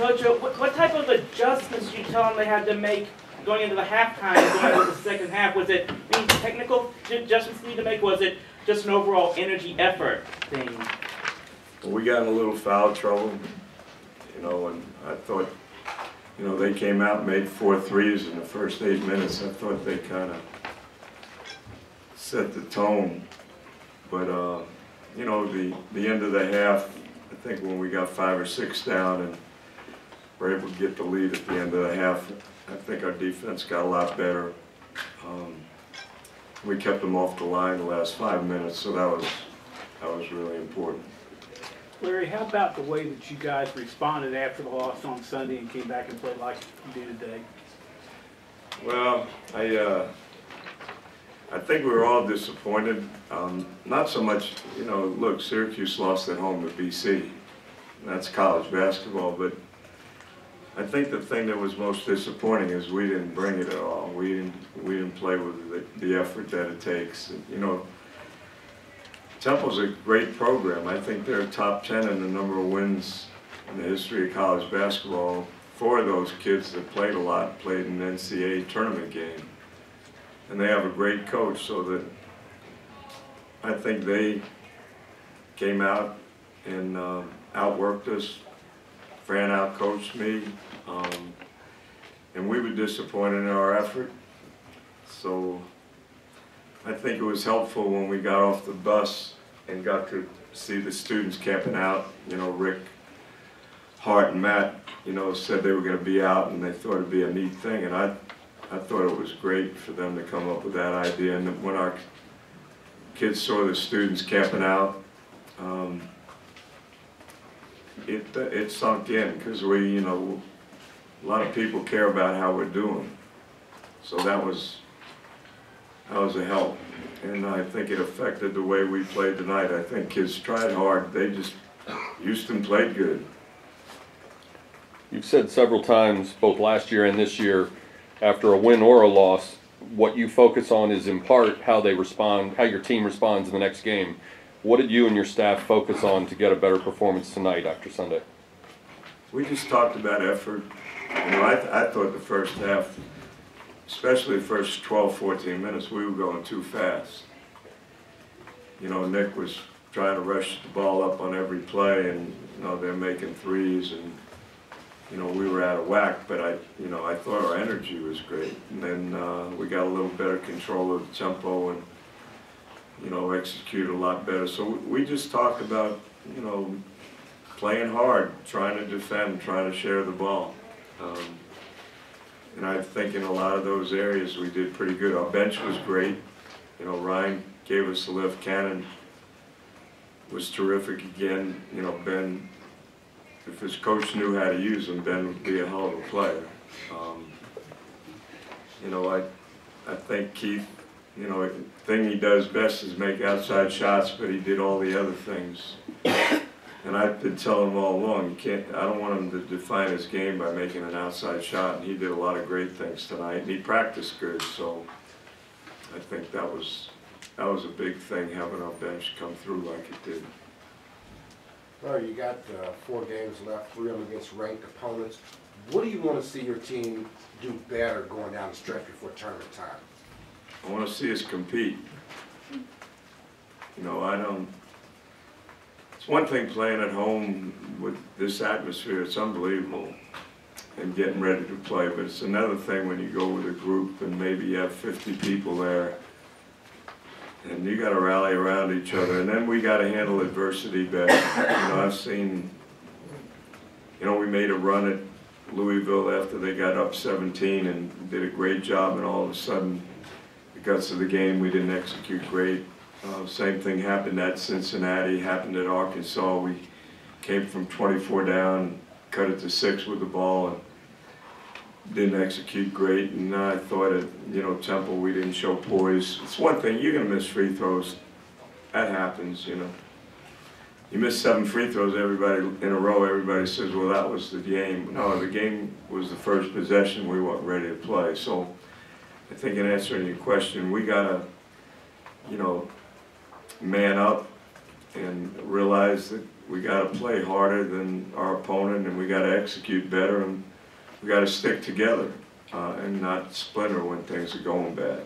Coach, what type of adjustments did you tell them they had to make going into the halftime, going into the second half? Was it any technical adjustments you need to make? Was it just an overall energy effort thing? Well, we got in a little foul trouble, you know, and I thought, you know, they came out and made 4 threes in the first 8 minutes. I thought they kind of set the tone. But, you know, the end of the half, I think when we got 5 or 6 down and were able to get the lead at the end of the half, I think our defense got a lot better. We kept them off the line the last 5 minutes, so that was really important. Larry, how about the way that you guys responded after the loss on Sunday and came back and played like you did today? Well, I think we were all disappointed. Not so much, you know, look, Syracuse lost at home to BC. That's college basketball, but I think the thing that was most disappointing is we didn't bring it at all. We didn't play with the effort that it takes. You know, Temple's a great program. I think they're top 10 in the number of wins in the history of college basketball. 4 of those kids that played a lot played in an NCAA tournament game. And they have a great coach, so that I think they came out and outworked us. Fran out-coached me, and we were disappointed in our effort. So I think it was helpful when we got off the bus and got to see the students camping out. You know, Rick, Hart, and Matt, you know, said they were going to be out and they thought it'd be a neat thing, and I thought it was great for them to come up with that idea. And when our kids saw the students camping out, it sunk in, because we, you know, a lot of people care about how we're doing. So that was a help, and I think it affected the way we played tonight. I think kids tried hard. Houston played good. You've said several times, both last year and this year, after a win or a loss, what you focus on is in part how they respond, how your team responds in the next game. What did you and your staff focus on to get a better performance tonight after Sunday? We just talked about effort. You know, I thought the first half, especially the first 12, 14 minutes, we were going too fast. You know, Nick was trying to rush the ball up on every play, and, you know, they're making threes, and, you know, we were out of whack, but I thought our energy was great. And then we got a little better control of the tempo and, you know, executed a lot better. So we just talked about, you know, playing hard, trying to defend, trying to share the ball. And I think in a lot of those areas we did pretty good. Our bench was great. You know, Ryan gave us a lift. Cannon was terrific again. You know, Ben, if his coach knew how to use him, Ben would be a hell of a player. You know, I think Keith, you know, the thing he does best is make outside shots, but he did all the other things. And I've been telling him all along, I don't want him to define his game by making an outside shot, and he did a lot of great things tonight, and he practiced good, so I think that was a big thing, having our bench come through like it did. Larry, you got 4 games left, 3 of them against ranked opponents. What do you want to see your team do better going down the stretch before tournament time? I want to see us compete. You know, it's one thing playing at home with this atmosphere, it's unbelievable, and getting ready to play, but it's another thing when you go with a group and maybe you have 50 people there, and you got to rally around each other, and then we got to handle adversity better. You know, I've seen, you know, we made a run at Louisville after they got up 17 and did a great job, and all of a sudden, the guts of the game, we didn't execute great. Same thing happened at Cincinnati, happened at Arkansas. We came from 24 down, cut it to 6 with the ball, and didn't execute great. And I thought at, you know, Temple, we didn't show poise. It's one thing, you're going to miss free throws. That happens, you know. You miss 7 free throws everybody in a row, everybody says, well, that was the game. No, the game was the first possession, we weren't ready to play. So I think in answering your question, we got to, you know, man up and realize that we got to play harder than our opponent, and we got to execute better, and we got to stick together and not splinter when things are going bad.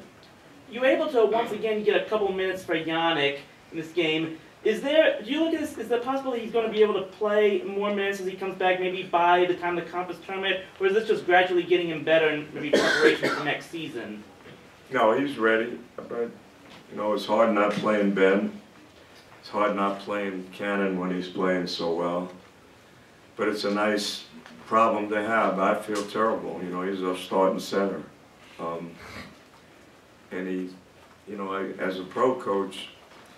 You were able to once again get a couple minutes for Yannick in this game. Do you look at this, is it possible he's going to be able to play more minutes as he comes back, maybe by the time of the conference tournament, or is this just gradually getting him better and maybe preparation for next season? No, he's ready, but you know, it's hard not playing Ben. It's hard not playing Cannon when he's playing so well. But it's a nice problem to have. I feel terrible. You know, he's our starting center. And he, you know, as a pro coach,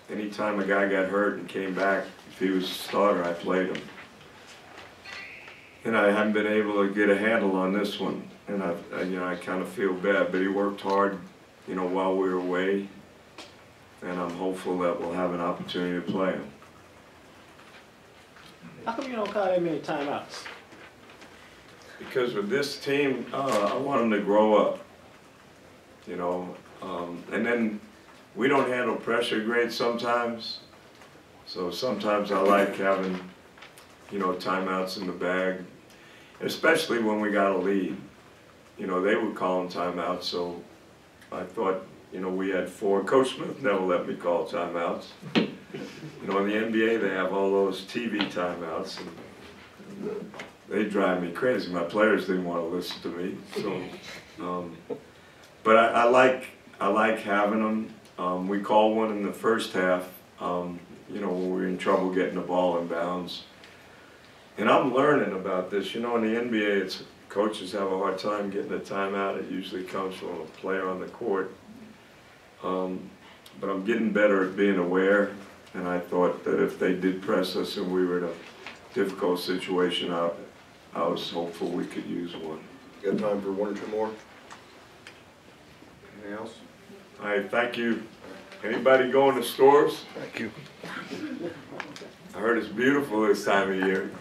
anytime a guy got hurt and came back, if he was a starter, I played him. And I haven't been able to get a handle on this one. And I kind of feel bad, but he worked hard, you know, while we were away. And I'm hopeful that we'll have an opportunity to play him. How come you don't call that many timeouts? Because with this team, I want them to grow up, you know. And then we don't handle pressure great sometimes. So sometimes I like having, you know, timeouts in the bag, especially when we got a lead. You know, they would call them timeouts, so I thought, you know, we had 4. Coach Smith never let me call timeouts. You know, in the NBA, they have all those TV timeouts, and they drive me crazy. My players didn't want to listen to me, so. But I like having them. We called one in the first half, you know, when we were in trouble getting the ball in bounds. And I'm learning about this. You know, in the NBA, coaches have a hard time getting a timeout. It usually comes from a player on the court. But I'm getting better at being aware, and I thought that if they did press us and we were in a difficult situation, I was hopeful we could use one. Got time for 1 or 2 more? Anything else? All right, thank you. Anybody going to stores? Thank you. I heard it's beautiful this time of year.